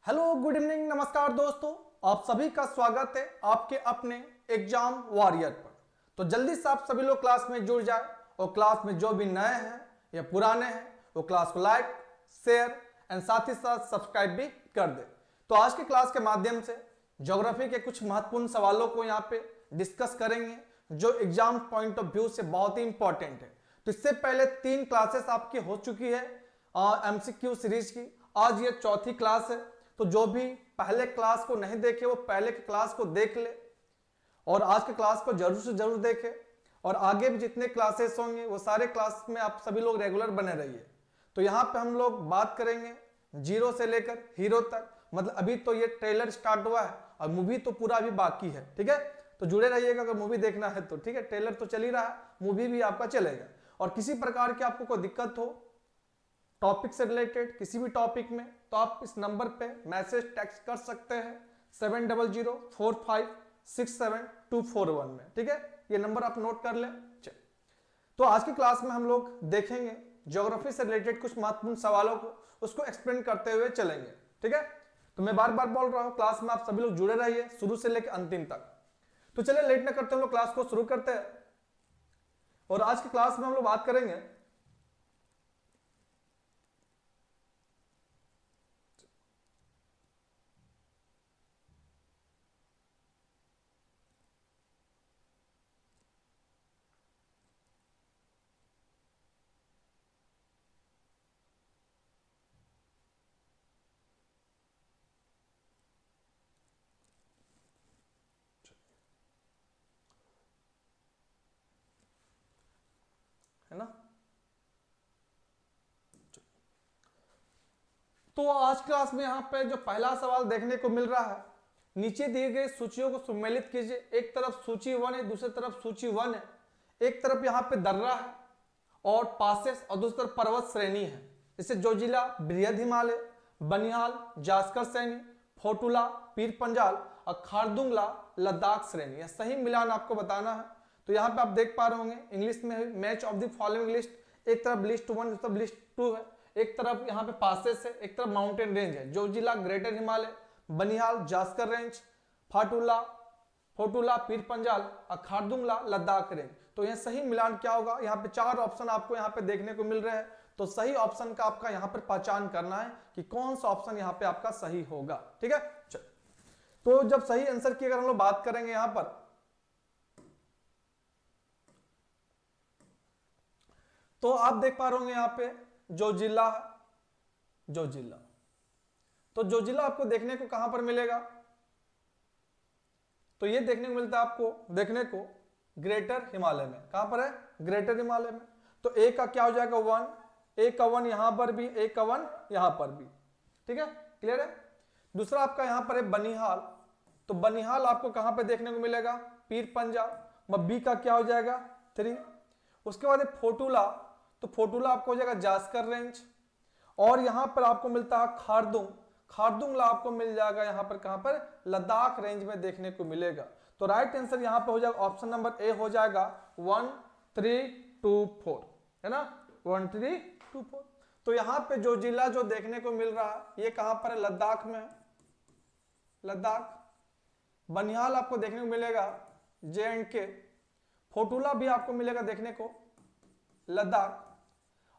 Hello good evening नमस्कार दोस्तों, आप सभी का स्वागत है आपके अपने एग्जाम वॉरियर पर। तो जल्दी से आप सभी लोग क्लास में जुड़ जाए और क्लास में जो भी नए हैं या पुराने हैं वो क्लास को लाइक शेयर एंड साथ ही साथ सब्सक्राइब भी कर दे। तो आज की क्लास के माध्यम से ज्योग्राफी के कुछ महत्वपूर्ण सवालों को यहाँ पे डिस्कस करेंगे जो एग्जाम पॉइंट ऑफ व्यू से बहुत ही इंपॉर्टेंट है। तो इससे पहले 3 क्लासेस आपकी हो चुकी है एमसीक्यू सीरीज की, आज ये चौथी क्लास है। तो जो भी पहले क्लास को नहीं देखे वो पहले के क्लास को देख ले और आज के क्लास को जरूर से जरूर देखे और आगे भी जितने क्लासेस होंगे वो सारे क्लास में आप सभी लोग रेगुलर बने रहिए। तो यहाँ पे हम लोग बात करेंगे जीरो से लेकर हीरो तक, मतलब अभी तो ये ट्रेलर स्टार्ट हुआ है और मूवी तो पूरा अभी बाकी है। ठीक है, तो जुड़े रहिएगा अगर मूवी देखना है तो। ठीक है, ट्रेलर तो चल ही रहा है, मूवी भी आपका चलेगा। और किसी प्रकार की आपको कोई दिक्कत हो टॉपिक से रिलेटेड किसी भी टॉपिक में तो आप इस नंबर पे मैसेज टेक्स्ट कर सकते हैं 7004567241 में। ठीक है, ये नंबर आप नोट कर लें। चल, तो आज की क्लास में हम लोग देखेंगे ज्योग्राफी से रिलेटेड कुछ महत्वपूर्ण सवालों को, उसको एक्सप्लेन करते हुए चलेंगे। ठीक है, तो मैं बार बार बोल रहा हूं क्लास में आप सभी लोग जुड़े रहिए शुरू से लेकर अंतिम तक। तो चलिए लेट न करते हम लोग क्लास को शुरू करते हैं और आज की क्लास में हम लोग बात करेंगे है ना। तो आज क्लास में यहाँ पे जो पहला सवाल देखने को मिल रहा है, नीचे दिए गए सूचियों को सम्मिलित कीजिए। एक तरफ सूची 1 है, दूसरी तरफ सूची 1 है। एक तरफ यहाँ पे दर्रा है और पासेस और दूसरी तरफ पर्वत श्रेणी है, जैसे जोजिला बृहद हिमालय, बनिहाल जास्कर श्रेणी, फोटुला पीर पंजाल और खारदुंगला लद्दाख श्रेणी। यह सही मिलान आपको बताना है। तो यहाँ पे आप देख पा रहे होंगे इंग्लिश में match of the following list, एक तरफ लिस्ट 1 दूसरी तरफ लिस्ट 2 है। एक तरफ यहाँ पे पासेस है, एक तरफ माउंटेन रेंज है, जोजिला ग्रेटर हिमालय, बनिहाल जास्कर रेंज, फोटुला पीर पंजाल और खारदुंगला लद्दाख रेंज। तो यह सही मिलान क्या होगा, यहाँ पे 4 ऑप्शन आपको यहाँ पे देखने को मिल रहे हैं। तो सही ऑप्शन का आपका यहाँ पर पहचान करना है कि कौन सा ऑप्शन यहाँ पे आपका सही होगा। ठीक है, चल, तो जब सही आंसर की अगर हम लोग बात करेंगे यहाँ पर, तो आप देख पा रहे होंगे यहाँ पे जोजिला है, जोजिला। तो जोजिला आपको देखने को कहां पर मिलेगा, तो ये देखने को मिलता है आपको देखने को ग्रेटर हिमालय में। कहां पर है, ग्रेटर हिमालय में। तो ए का क्या हो जाएगा 1, ए का 1 यहां पर भी, ए का 1 यहां पर भी। ठीक है, क्लियर है। दूसरा आपका यहां पर है बनिहाल, तो बनिहाल आपको कहां पर देखने को मिलेगा, पीर पंजाल। बी का क्या हो जाएगा 3। उसके बाद फोटुला, तो फोटुला आपको हो जाएगा जास्कर रेंज। और यहां पर आपको मिलता है खारदुंगला आपको मिल जाएगा यहां पर, कहां पर, लद्दाख रेंज में देखने को मिलेगा। तो राइट आंसर यहां पर हो जाएगा ऑप्शन नंबर ए हो जाएगा 1 3 2 4, है ना, 1 3 2 4। तो यहां पे जो जिला जो देखने को मिल रहा है ये कहां पर है, लद्दाख में है, लद्दाख। बनिहाल आपको देखने को मिलेगा J&K, फोटुला भी आपको मिलेगा देखने को लद्दाख,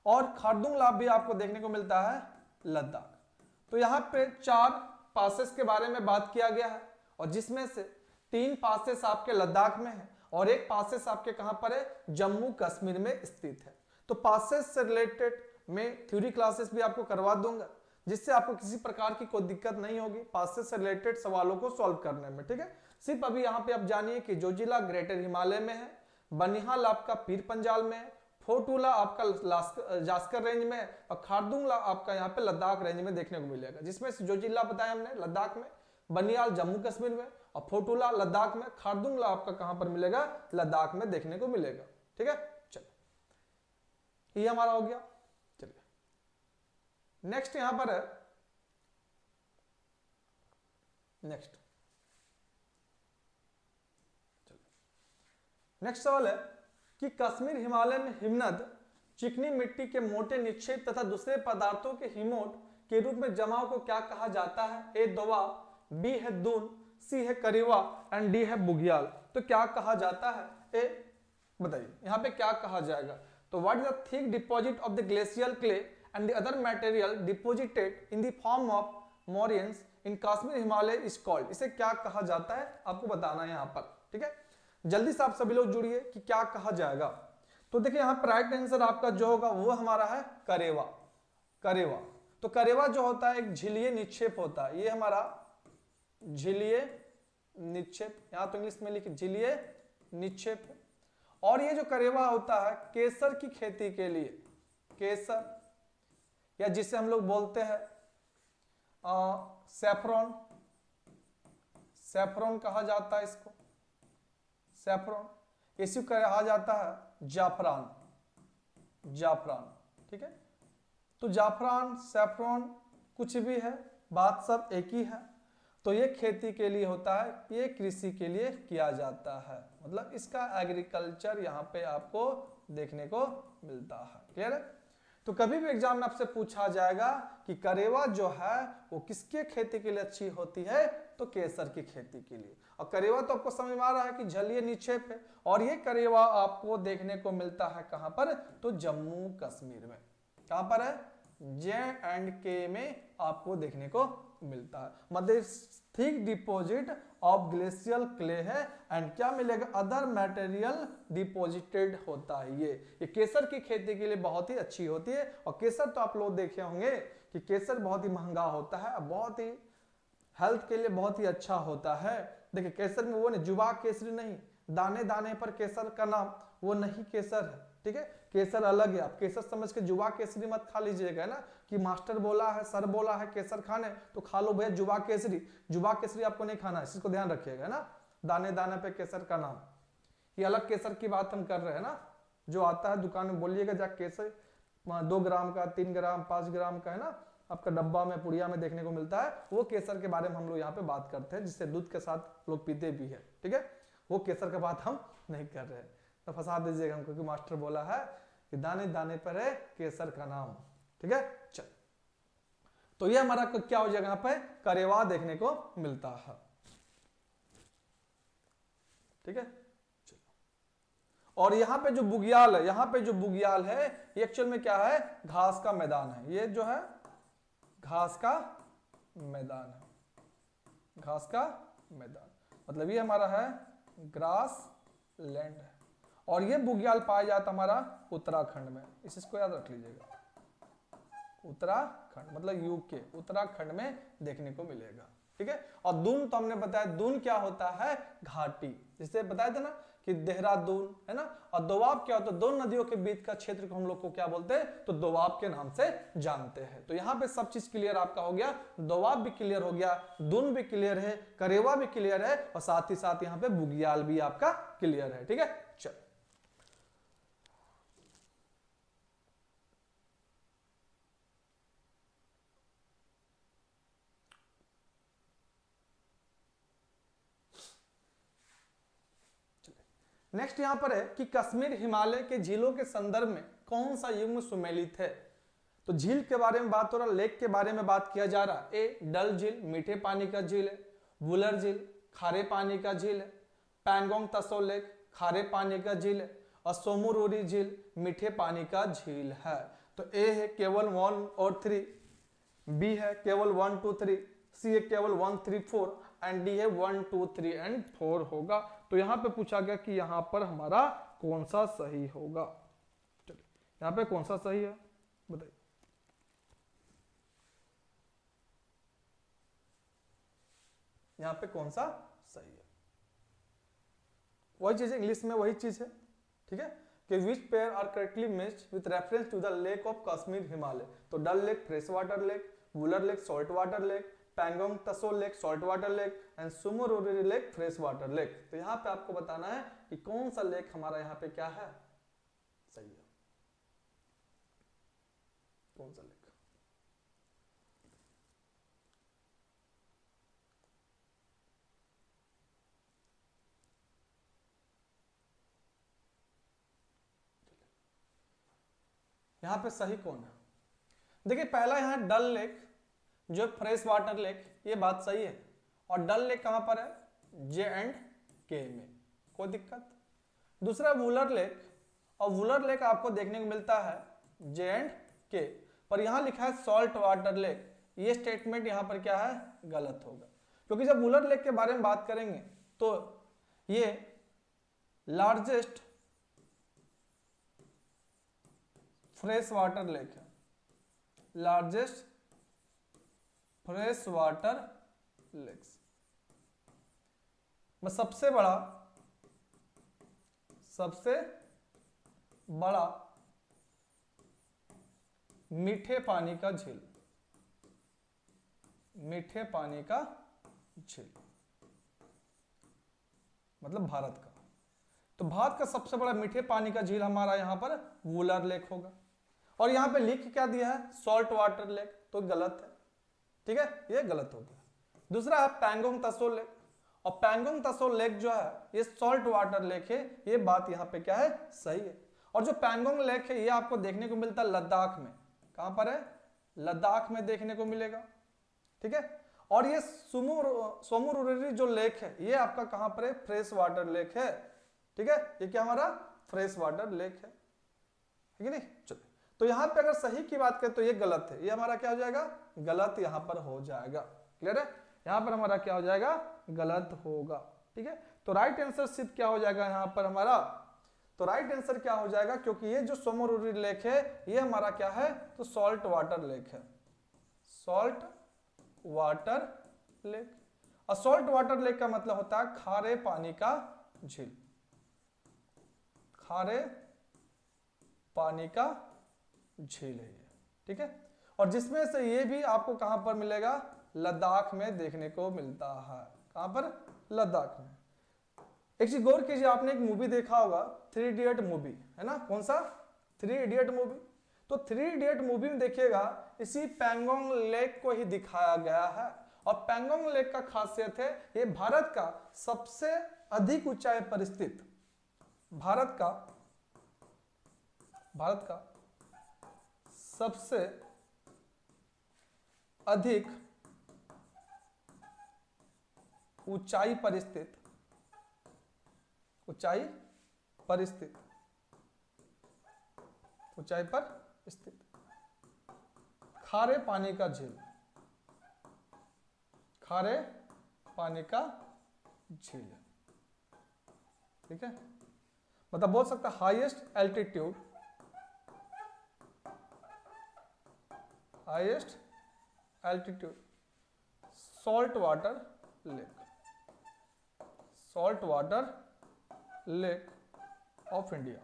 और खारदुंगला भी आपको देखने को मिलता है लद्दाख। तो यहां पे 4 पासेस के बारे में बात किया गया है और जिसमें से 3 पासेस आपके लद्दाख में है और एक पासेस आपके कहां पर है, जम्मू कश्मीर में स्थित है। तो पासेस से रिलेटेड मैं थ्योरी क्लासेस भी आपको करवा दूंगा जिससे आपको किसी प्रकार की कोई दिक्कत नहीं होगी पासेस से रिलेटेड सवालों को सॉल्व करने में। ठीक है, सिर्फ अभी यहां पे आप जानिए कि जोजिला ग्रेटर हिमालय में है, बनिहाल आपका पीर पंजाल में है, फोटुला आपका जास्कर रेंज में और खारदुंगला आपका यहाँ पे लद्दाख रेंज में देखने को मिलेगा। जिसमें से जो जिला बताया हमने लद्दाख में, बनिहाल जम्मू कश्मीर में और फोटुला लद्दाख में, खारदुंगला आपका कहां पर मिलेगा, लद्दाख में देखने को मिलेगा। ठीक है, चलिए ये हमारा हो गया। चलिए नेक्स्ट यहां पर है, नेक्स्ट सवाल है कि कश्मीर हिमालय में हिमनद चिकनी मिट्टी के मोटे निक्षेप तथा दूसरे पदार्थों के हिमोट के रूप में जमाव को क्या कहा जाता है? ए दोआब, बी है दून, सी है करेवा एंड डी है बुग्याल। तो क्या कहा जाता है? ए बताइए यहाँ पे क्या कहा जाएगा? तो what is the thick deposit of the glacial clay and the other material deposited in the form of moraines in Kashmir Himalaya is called. इसे क्या कहा जाता है आपको बताना है यहाँ पर, ठीक है। जल्दी से आप सभी लोग जुड़िए कि क्या कहा जाएगा। तो देखिए यहाँ पर राइट आंसर आपका जो होगा वो हमारा है करेवा। करेवा, तो करेवा जो होता है एक झिल्लीय निक्षेप होता है, ये हमारा झिल्लीय निक्षेप, यहाँ तो इंग्लिश में लिखिए झिल्लीय निक्षेप। और ये जो करेवा होता है केसर की खेती के लिए, केसर या जिसे हम लोग बोलते हैं सैफरॉन, सैफरॉन कहा जाता है इसको, सैफरॉन। इसी को कहा जाता है जाफरान, जाफरान, ठीक है। तो जाफरान, सैफरॉन कुछ भी है, बात सब एक ही है। तो ये खेती के लिए होता है, ये कृषि के लिए किया जाता है, मतलब इसका एग्रीकल्चर यहाँ पे आपको देखने को मिलता है। क्लियर है? तो कभी भी एग्जाम में आपसे पूछा जाएगा कि करेवा जो है वो किसके खेती के लिए अच्छी होती है? तो केसर की खेती के लिए। और करेवा तो आपको समझ में आ रहा है कि जलीय निक्षेप है, और ये करेवा आपको देखने को मिलता है कहां पर? तो जम्मू कश्मीर में। कहां पर है? J&K में आपको देखने को मिलता है। मतलब thick deposit of glacial clay है एंड क्या मिलेगा? अदर मटेरियल डिपॉजिटेड होता है। ये केसर की खेती के लिए बहुत ही अच्छी होती है। और केसर तो आप लोग देखे होंगे कि केसर बहुत ही महंगा होता है, बहुत ही हेल्थ के लिए बहुत ही अच्छा होता है। देखिए केसर में वो नहीं, जुबा केसरी नहीं, दाने दाने पर केसर का नाम, वो नहीं केसर है, ठीक है। केसर अलग है, आप केसर समझ के जुबा केसरी मत खा लीजिएगा ना, कि मास्टर बोला है, सर बोला है केसर खाने तो खा लो भैया जुबा केसरी। जुबा केसरी आपको नहीं खाना है, इसको ध्यान रखिएगा ना। दाने दाने पे केसर का नाम, ये अलग केसर की बात हम कर रहे हैं ना। जो आता है दुकान में बोलिएगा जा केसर 2 ग्राम का, 3 ग्राम, 5 ग्राम का है ना, आपका डब्बा में पुड़िया में देखने को मिलता है, वो केसर के बारे में हम लोग यहाँ पे बात करते हैं, जिससे दूध के साथ लोग पीते भी है, ठीक है। वो केसर का बात हम नहीं कर रहे हैं, तो फंसा दीजिएगा हमको कि मास्टर बोला है कि दाने दाने पर है केसर का नाम, ठीक है। चल, तो ये हमारा क्या हो जाएगा? यहाँ पे करेवा देखने को मिलता है, ठीक है। और यहाँ पे जो बुग्याल है, यहाँ पे जो बुग्याल है ये एक्चुअल में क्या है? घास का मैदान है। ये जो है घास का मैदान है, घास का मैदान, मतलब ये हमारा है ग्रास लैंड है। और ये बुग्याल पाया जाता हमारा उत्तराखंड में, इसको याद रख लीजिएगा। उत्तराखंड मतलब यूके, उत्तराखंड में देखने को मिलेगा, ठीक है। और दून तो हमने बताया, दून क्या होता है? घाटी, जिसे बताया था ना कि देहरादून है ना। और दोआब क्या होता है? दो नदियों के बीच का क्षेत्र को हम लोग को क्या बोलते हैं? तो दोआब के नाम से जानते हैं। तो यहाँ पे सब चीज क्लियर आपका हो गया, दोआब भी क्लियर हो गया, दून भी क्लियर है, करेवा भी क्लियर है, और साथ ही साथ यहाँ पे बुग्याल भी आपका क्लियर है, ठीक है। चल, नेक्स्ट यहां पर है कि कश्मीर हिमालय के झीलों के संदर्भ में कौन सा युग्म सुमेलित है? तो झील के बारे में बात हो रहा, लेक के बारे में बात किया जा रहा। ए डल झील मीठे पानी का झील है, वुलर झील खारे पानी का झील है, पैंगोंग तसो लेक खारे पानी का झील है, और सोमुरोरी झील मीठे पानी का झील है। तो ए है केवल 1 और 3, बी है केवल 1 2 3, सी है केवल 1 3 4 एंड डी है 1 2 3 एंड 4 होगा। तो यहां पे पूछा गया कि यहां पर हमारा कौन सा सही होगा? चलिए यहां पे कौन सा सही है बताइए। यहां पे कौन सा सही है? वही चीज इंग्लिश में वही चीज है, ठीक है, कि which pair are correctly matched with reference to the lake of Kashmir Himalaya. तो Dal lake fresh water lake, Wular lake salt water lake, Pangong Tso lake salt water lake and Tsomoriri lake fresh water lake. तो यहां पे आपको बताना है कि कौन सा लेक हमारा यहां पे क्या है? सही है, कौन सा लेक? यहां पे सही कौन है? देखिए पहला यहां डल लेक, जो फ्रेश वाटर लेक, ये बात सही है। और डल लेक कहां पर है? J&K में, कोई दिक्कत। दूसरा वुलर लेक, और वुलर लेक आपको देखने को मिलता है J&K, पर यहां लिखा है सॉल्ट वाटर लेक। ये स्टेटमेंट यहां पर क्या है? गलत होगा, क्योंकि जब वुलर लेक के बारे में बात करेंगे तो ये लार्जेस्ट फ्रेश वाटर लेक है, लार्जेस्ट फ्रेश वाटर लेक्स, सबसे बड़ा मीठे पानी का झील, मीठे पानी का झील मतलब भारत का। तो भारत का सबसे बड़ा मीठे पानी का झील हमारा यहां पर वुलर लेक होगा। और यहां पे लिख क्या दिया है? सॉल्ट वाटर लेक, तो गलत है, ठीक है, ये गलत हो गया। दूसरा है पैंगोंग तसो लेक, और पैंगोंग तसो लेक जो है ये सॉल्ट वाटर लेक है, ये बात यहां पे क्या है? सही है। और जो पैंगोंग लेक है ये आपको देखने को मिलता है लद्दाख में। कहां पर है? लद्दाख में देखने को मिलेगा, ठीक है। और ये सोमुरुरी जो लेक है ये आपका कहां पर है? फ्रेश वाटर लेक है, ठीक है। ये क्या हमारा? फ्रेश वाटर लेक है, ठीक है नहीं? चलो, तो यहां पे अगर सही की बात करें तो ये गलत है, ये हमारा क्या हो जाएगा? गलत यहां पर हो जाएगा। क्लियर है? यहां पर हमारा क्या हो जाएगा? गलत होगा, ठीक है। तो राइट आंसर सिर्फ क्या हो जाएगा यहां पर हमारा? तो राइट आंसर क्या हो जाएगा? क्योंकि ये जो सोमुरुरी लेक है ये हमारा क्या है? तो सॉल्ट वाटर लेक है, सॉल्ट वाटर लेक। और सॉल्ट वाटर लेक का मतलब होता है खारे पानी का झील, खारे पानी का झील है ये, ठीक है। और जिसमें से ये भी आपको कहां पर मिलेगा? लद्दाख में देखने को मिलता है। कहां पर? लद्दाख में। एक चीज गौर कीजिए, आपने एक मूवी देखा होगा, 3 इडियट मूवी, है ना? कौन सा? 3 इडियट मूवी। तो 3 इडियट मूवी में देखिएगा इसी पैंगोंग लेक को ही दिखाया गया है। और पैंगोंग लेक का खासियत है ये भारत का सबसे अधिक ऊंचाई पर स्थित, भारत का सबसे अधिक ऊंचाई पर स्थित, ऊंचाई पर स्थित खारे पानी का झील, खारे पानी का झील है, ठीक है। मतलब बोल सकता है highest altitude salt water lake of India,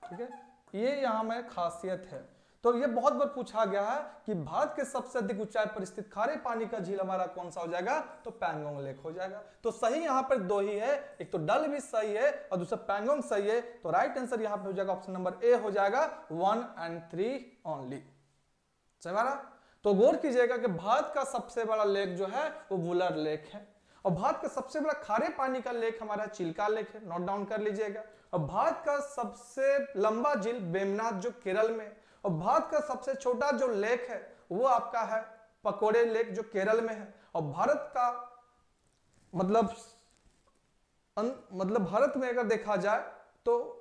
ठीक है। ये यहां में खासियत है। तो ये बहुत बार पूछा गया है कि भारत के सबसे अधिक ऊंचाई पर स्थित खारे पानी का झील हमारा कौन सा हो जाएगा? तो पैंगोंग लेक हो जाएगा। तो सही यहां पर दो ही है, एक तो डल भी सही है और दूसरा पैंगोंग सही है। तो राइट आंसर यहां पे हो जाएगा ऑप्शन नंबर ए हो जाएगा 1 और 3 ओनली। समझ रहा? तो गौर कीजिएगा कि भारत का सबसे बड़ा लेक जो है वो वुलर लेक है, और भारत का सबसे बड़ा खारे पानी का लेक हमारा चिल्का लेक है, नोट डाउन कर लीजिएगा। और भारत का सबसे लंबा झील वेमनाथ जो केरल में, और भारत का सबसे छोटा जो लेक है वो आपका है पकोड़े लेक जो केरल में है। और भारत का मतलब भारत में अगर देखा जाए तो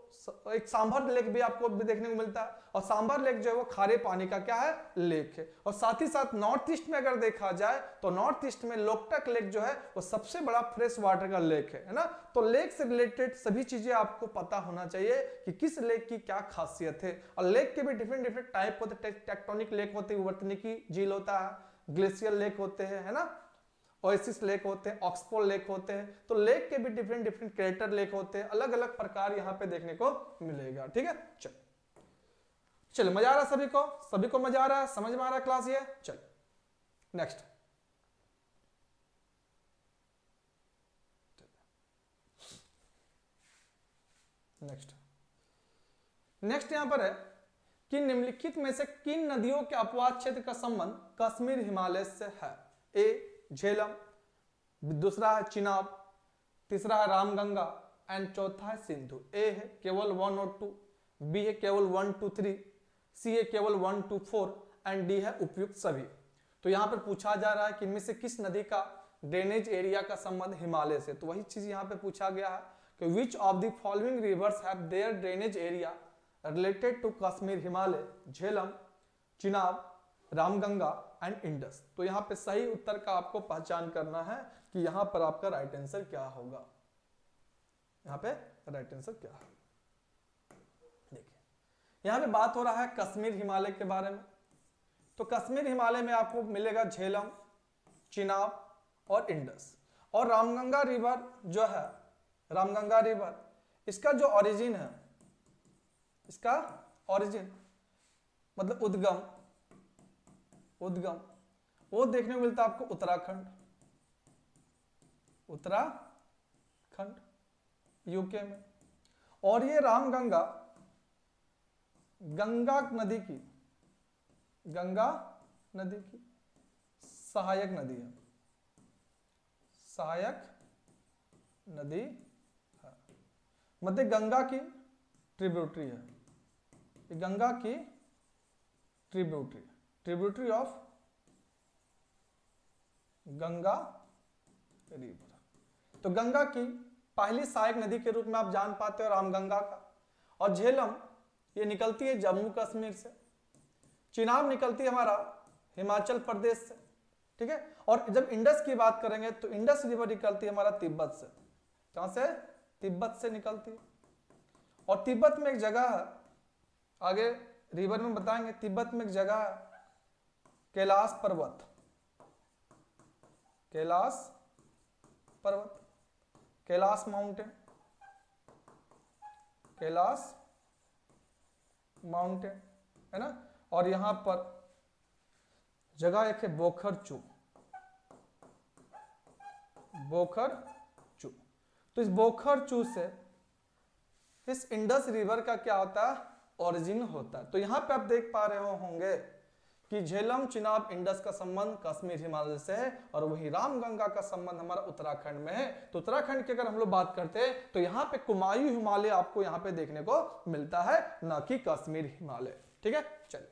एक सांभर लेक भी आपको भी देखने को मिलता है, और सांभर लेक जो है वो खारे पानी का क्या है? लेक है। और साथ ही साथ नॉर्थ ईस्ट में अगर देखा जाए तो नॉर्थ ईस्ट में लोकटक लेक जो है वो सबसे बड़ा फ्रेश वाटर का लेक है ना। तो लेक से रिलेटेड सभी चीजें आपको पता होना चाहिए कि किस लेक की क्या खासियत है। और लेक के भी डिफरेंट टाइप होते हैं, टेक्टोनिक लेक होते हैं, वर्तनिकी झील होता है, ग्लेशियर लेक होते हैं, है ना, ओएसिस लेक होते हैं, ऑक्सफोर्ड लेक होते हैं। तो लेक के भी डिफरेंट क्रेटर लेक होते हैं, अलग अलग प्रकार यहाँ पे देखने को मिलेगा, ठीक है। चलो मजा आ रहा सभी को मजा आ रहा है, समझ में आ रहा है क्लास ये? चलो नेक्स्ट यहां पर है कि निम्नलिखित में से किन नदियों के अपवाद क्षेत्र का संबंध कश्मीर हिमालय से है? ए झेलम, दूसरा है चिनाब, तीसरा है रामगंगा एंड चौथा है सिंधु। ए है केवल 1 और 2, बी है केवल 1 2 3, सी है केवल 1 2 4 एंड डी है उपयुक्त सभी। तो यहाँ पर पूछा जा रहा है कि इनमें से किस नदी का ड्रेनेज एरिया का संबंध हिमालय से, तो वही चीज यहाँ पे पूछा गया है कि which of the following rivers have their drainage area related to Kashmir, Himalaya, Jhelum, Chenab, Ramganga and Indus. तो यहाँ पे सही उत्तर का आपको पहचान करना है कि यहाँ पर आपका राइट आंसर क्या होगा। यहाँ पे राइट आंसर क्या है, देखिए यहाँ पे बात हो रहा है कश्मीर हिमालय के बारे में। तो कश्मीर हिमालय में आपको मिलेगा झेलम, चिनाब और इंडस। और रामगंगा रिवर जो है, रामगंगा रिवर, इसका जो ओरिजिन है, इसका ओरिजिन मतलब उद्गम वो देखने को मिलता है आपको उत्तराखंड यूके में। और ये रामगंगा गंगा नदी की सहायक नदी है, मतलब गंगा की ट्रिब्यूटरी है, गंगा की ट्रिब्यूटरी ऑफ गंगा रिवर। तो गंगा की पहली सहायक नदी के रूप में आप जान पाते हो रामगंगा का। और झेलम ये निकलती है जम्मू कश्मीर से, चिनाब निकलती है हमारा हिमाचल प्रदेश से, ठीक है। और जब इंडस की बात करेंगे तो इंडस रिवर निकलती है हमारा तिब्बत से। कहां से? तिब्बत से निकलती है। और तिब्बत में एक जगह है, आगे रिवर में बताएंगे, तिब्बत में एक जगह है कैलाश पर्वत, कैलाश माउंटेन है ना। और यहां पर जगह एक है बोखरचू। तो इस बोखरचू से इस इंडस रिवर का क्या होता है? ओरिजिन होता है। तो यहां पे आप देख पा रहे होंगे कि झेलम, चिनाब, इंडस का संबंध कश्मीर हिमालय से है और वही रामगंगा का संबंध हमारा उत्तराखंड में है। तो उत्तराखंड की अगर हम लोग बात करते हैं तो यहाँ पे कुमायूं हिमालय आपको यहाँ पे देखने को मिलता है, न कि कश्मीर हिमालय, ठीक है। चलिए,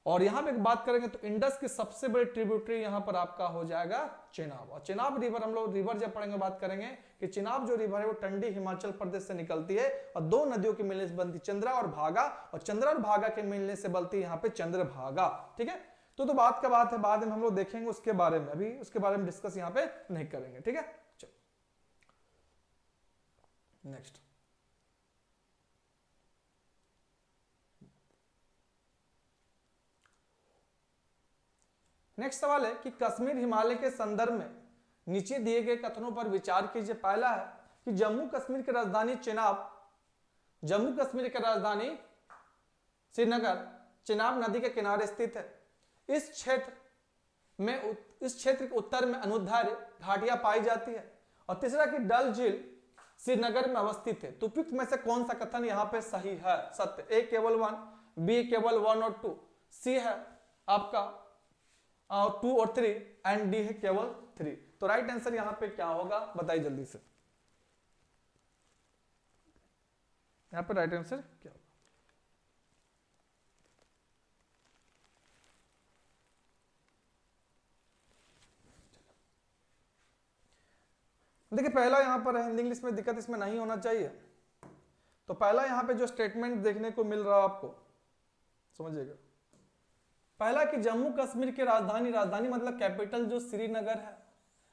और यहाँ पे बात करेंगे तो इंडस की सबसे बड़ी ट्रिब्यूटरी यहाँ पर आपका हो जाएगा चिनाब। और चिनाब रिवर, हम लोग रिवर जब पढ़ेंगे बात करेंगे कि चिनाब जो रिवर है वो टंडी हिमाचल प्रदेश से निकलती है और दो नदियों के मिलने से बनती चंद्रा और भागा, और चंद्रा और भागा के मिलने से बनती है यहाँ पे चंद्रभागा, ठीक है। तो बात का बात है, बाद में हम लोग देखेंगे उसके बारे में, अभी उसके बारे में डिस्कस यहाँ पे नहीं करेंगे, ठीक है। चलो नेक्स्ट, नेक्स्ट सवाल है कि कश्मीर हिमालय के संदर्भ में नीचे दिए गए कथनों पर विचार कीजिए। पहला है कि जम्मू कश्मीर की राजधानी जम्मू कश्मीर की राजधानी श्रीनगर चिनाब नदी के किनारे स्थित है। इस क्षेत्र के उत्तर में अनुदैर्ध्य घाटियां पाई जाती है। और तीसरा कि डल झील श्रीनगर में अवस्थित है। तो उपयुक्त में से कौन सा कथन यहाँ पे सही है, सत्य? ए केवल 1, बी केवल 1 और 2, सी है आपका 2 और 3 एंड डी है केवल 3। तो राइट आंसर यहां पे क्या होगा बताइए जल्दी से, यहां पे राइट आंसर क्या होगा? देखिए पहला यहां पर हिंदी इंग्लिश में दिक्कत इसमें नहीं होना चाहिए। तो पहला यहां पे जो स्टेटमेंट देखने को मिल रहा है आपको, समझिएगा, पहला कि जम्मू कश्मीर की राजधानी मतलब कैपिटल जो श्रीनगर है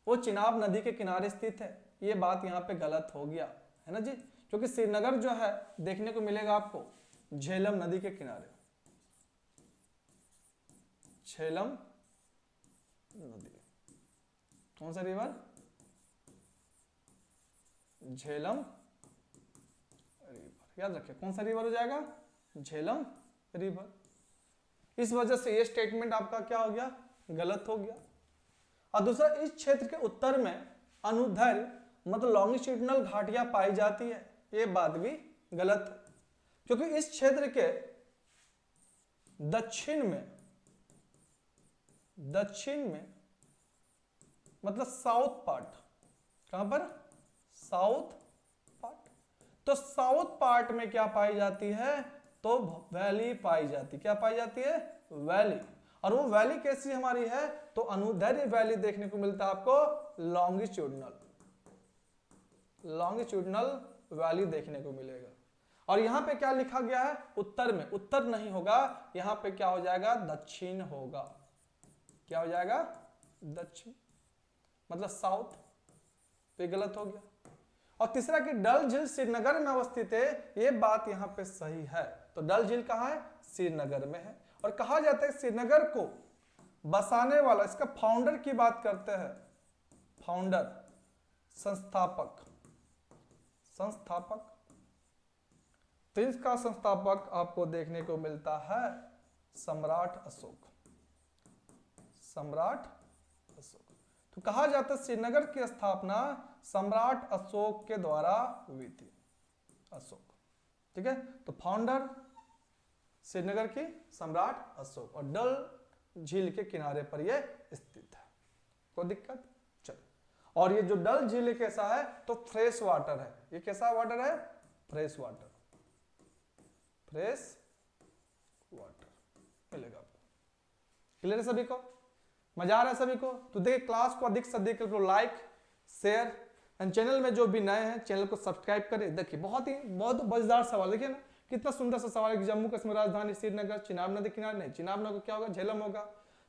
वो चिनाब नदी के किनारे स्थित है। ये बात यहाँ पे गलत हो गया है ना जी, क्योंकि श्रीनगर जो है देखने को मिलेगा आपको झेलम नदी के किनारे, झेलम नदी, कौन सा रिवर? झेलम रिवर, याद रखिए कौन सा रिवर हो जाएगा? झेलम रिवर। इस वजह से ये स्टेटमेंट आपका क्या हो गया? गलत हो गया। और दूसरा, इस क्षेत्र के उत्तर में अनुदैर्ध्य मतलब लॉन्गिट्यूडिनल घाटियां पाई जाती है, ये बात भी गलत है, क्योंकि इस क्षेत्र के दक्षिण में मतलब साउथ पार्ट, कहां पर? South part. तो साउथ पार्ट में क्या पाई जाती है? तो वैली पाई जाती, क्या पाई जाती है? वैली। और वो वैली कैसी हमारी है, तो अनुदैर्ध्य वैली देखने को मिलता है आपको लॉन्गिट्यूडनल वैली देखने को मिलेगा। और यहां पे क्या लिखा गया है, उत्तर में, उत्तर नहीं होगा, यहां पे क्या हो जाएगा, दक्षिण होगा। क्या हो जाएगा, दक्षिण, मतलब साउथ, तो गलत हो गया। और तीसरा कि डल झील श्रीनगर में अवस्थित है, ये बात यहां पे सही है। तो डल झील कहां है, श्रीनगर में है। और कहा जाता है श्रीनगर को बसाने वाला, इसका फाउंडर की बात करते हैं, फाउंडर, संस्थापक, तो इसका संस्थापक आपको देखने को मिलता है सम्राट अशोक। तो कहा जाता है श्रीनगर की स्थापना सम्राट अशोक के द्वारा हुई थी, अशोक, ठीक है। तो फाउंडर श्रीनगर की सम्राट अशोक, और डल झील के किनारे पर यह स्थित है। कोई दिक्कत, चलो। और ये जो डल झील कैसा है, तो फ्रेश वाटर है। ये कैसा वाटर है, फ्रेश वाटर मिलेगा आपको। क्लियर है सभी को, मजा आ रहा है सभी को? तो देखिए क्लास को अधिक से अधिक लाइक, शेयर, एंड चैनल में जो भी नए हैं चैनल को सब्सक्राइब करें। देखिए बहुत मजेदार सवाल, देखिए ना कितना सुंदर सा सवाल है कि जम्मू कश्मीर राजधानी श्रीनगर चिनाब नदी किनारे, नहीं, चिनाब नदी क्या होगा, झेलम होगा।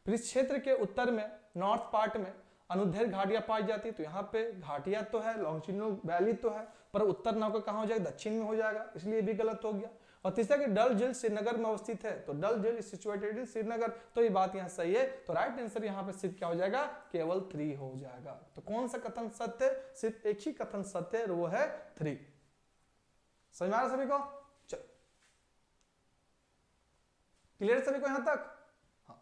फिर इस क्षेत्र के उत्तर में, नॉर्थ पार्ट में अनुदैर्ध्य घाटियां पाई जाती है। तो यहाँ पे घाटियां तो है, लॉन्गिट्यूडिनल वैली तो है, पर उत्तर ना होकर कहाँ हो जाएगा, दक्षिण में हो जाएगा, इसलिए भी गलत हो गया। और तीसरा कि डल झील श्रीनगर में अवस्थित है, तो डल झील इज सिचुएटेड इन श्रीनगर, तो ये बात यहाँ सही है। तो राइट आंसर यहाँ पे सिर्फ क्या हो जाएगा, केवल 3 हो जाएगा। तो कौन सा कथन सत्य है, सिर्फ एक ही कथन सत्य है, वो है 3। समझ में आ रहा सभी को? चलो, क्लियर सभी को यहां तक? हाँ,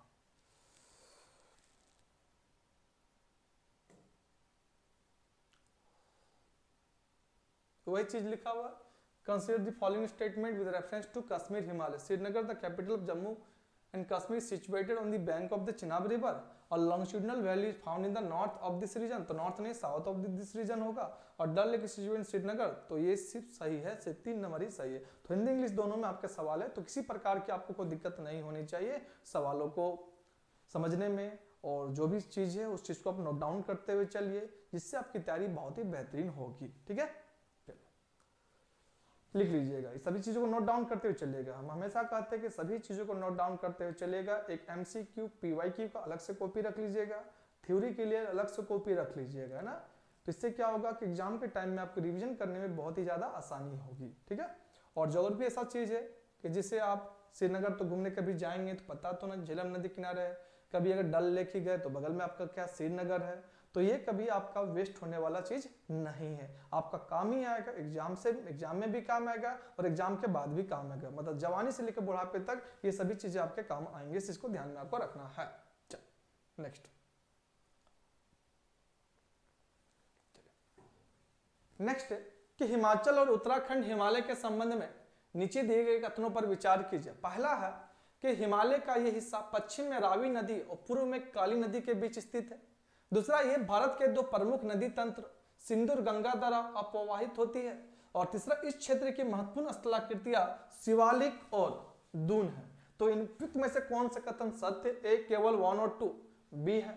तो वही चीज लिखा हुआ है। Consider the following statement with reference to Kashmir Himalaya. Srinagar, the capital of Jammu and Kashmir, is situated on the bank of the Chenab River. A longitudinal valley is found in the north of this region. तो north नहीं, south of this region होगा। और डल lake situated in Srinagar, तो ये सिर्फ सही है, सिर्फ 3 नंबर ही सही है। तो हिंदी इंग्लिश दोनों में आपके सवाल है, तो किसी प्रकार की आपको कोई दिक्कत नहीं होनी चाहिए सवालों को समझने में। और जो भी चीज है उस चीज को आप नोट डाउन करते हुए चलिए, जिससे आपकी तैयारी बहुत ही बेहतरीन होगी, ठीक है। लिख लीजिएगा, इस सभी चीजों को नोट डाउन करते हुए चलिएगा। हम हमेशा कहते हैं कि सभी चीजों को नोट डाउन करते हुए चलिएगा। एक MCQ PYQ का अलग से कॉपी रख लीजिएगा, थ्योरी के लिए अलग से कॉपी रख लीजिएगा, है ना। तो इससे क्या होगा कि एग्जाम के टाइम में आपको रिवीजन करने में बहुत ही ज्यादा आसानी होगी, ठीक है। और ज्योग्राफी ऐसा चीज है कि जिसे आप श्रीनगर तो घूमने कभी जाएंगे तो पता तो ना झेलम नदी किनारे है, कभी अगर डल लेक ही गए तो बगल में आपका क्या श्रीनगर है। तो ये कभी आपका वेस्ट होने वाला चीज नहीं है, आपका काम ही आएगा, एग्जाम में भी काम आएगा और एग्जाम के बाद भी काम आएगा। मतलब जवानी से लेकर बुढ़ापे तक ये सभी चीजें आपके काम आएंगे, इस चीज को ध्यान में आपको रखना है। चलो नेक्स्ट है कि हिमाचल और उत्तराखंड हिमालय के संबंध में नीचे दिए गए कथनों पर विचार कीजिए। पहला है कि हिमालय का यह हिस्सा पश्चिम में रावी नदी और पूर्व में काली नदी के बीच स्थित है। दूसरा, ये भारत के 2 प्रमुख नदी तंत्र सिंधु और गंगा द्वारा अपवाहित होती है। और तीसरा, इस क्षेत्र की महत्वपूर्ण स्थलाकृतियां शिवालिक और दून है। तो इन में से कौन सा कथन सत्य? ए केवल 1 और 2, बी है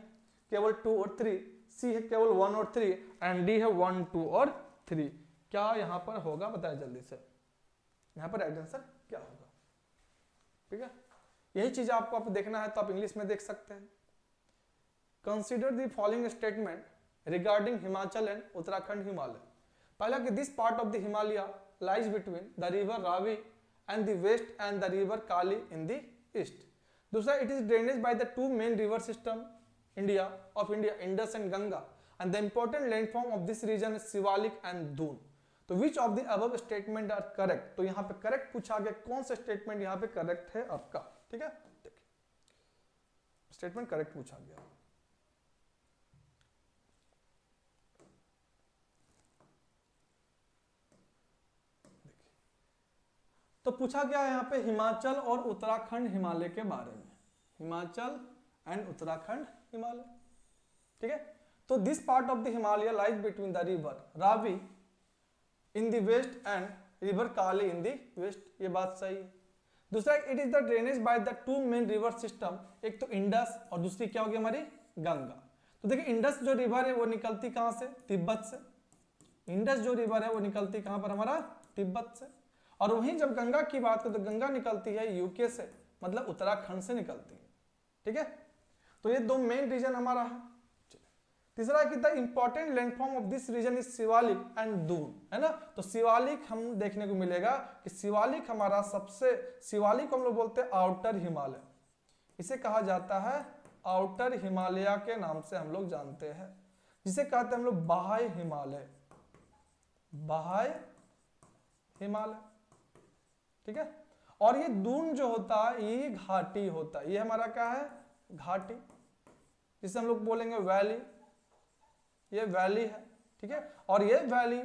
केवल 2 और 3, सी है केवल 1 और 3, एंड डी है 1, 2 और 3। क्या यहां पर होगा, बताया जल्दी से, यहां पर राइट आंसर क्या होगा, ठीक है। यही चीज आपको देखना है तो आप इंग्लिश में देख सकते हैं। Consider the following statement regarding Himachal and Uttarakhand Himalaya. पहला कि this part of the Himalaya lies between the river Ravi and the west and the river Kali in the east. दूसरा, it is drained by the 2 main river system of India, Indus and Ganga, and the important landform of this region is Shivalik and Doon. तो which of the above statement are correct? तो यहाँ पे correct पूछा गया, कौन सा statement यहाँ पे correct है आपका, ठीक है। देखिए statement correct पूछा गया। तो पूछा गया यहाँ पे हिमाचल और उत्तराखंड हिमालय के बारे में, हिमाचल एंड उत्तराखंड हिमालय, ठीक है। तो this part of the Himalaya lies between the river Ravi in the west and river Kali in the west, ये बात सही है। दूसरा it is the drainage by the two main river system, एक तो इंडस और दूसरी क्या होगी हमारी गंगा। तो देखिए इंडस जो रिवर है वो निकलती कहां से, तिब्बत से। इंडस जो रिवर है वो निकलती कहां पर हमारा, तिब्बत से। और वहीं जब गंगा की बात करें तो गंगा निकलती है यूके से, मतलब उत्तराखंड से निकलती है। ठीक है, तो ये दो मेन रीजन हमारा है। तीसरा कि the important landform of this region is Shivalik and Doon, है ना। तो शिवालिक हम देखने को मिलेगा कि शिवालिक हमारा सबसे, शिवालिक को हम लोग बोलते हैं आउटर हिमालय, इसे कहा जाता है आउटर हिमालय के नाम से हम लोग जानते हैं, जिसे कहते हैं हम लोग बाह्य हिमालय, बाह्य हिमालय। ठीक है, और ये दून जो होता है ये घाटी होता है, ये हमारा क्या है, घाटी, जिसे हम लोग बोलेंगे वैली, ये वैली है। ठीक है, और ये वैली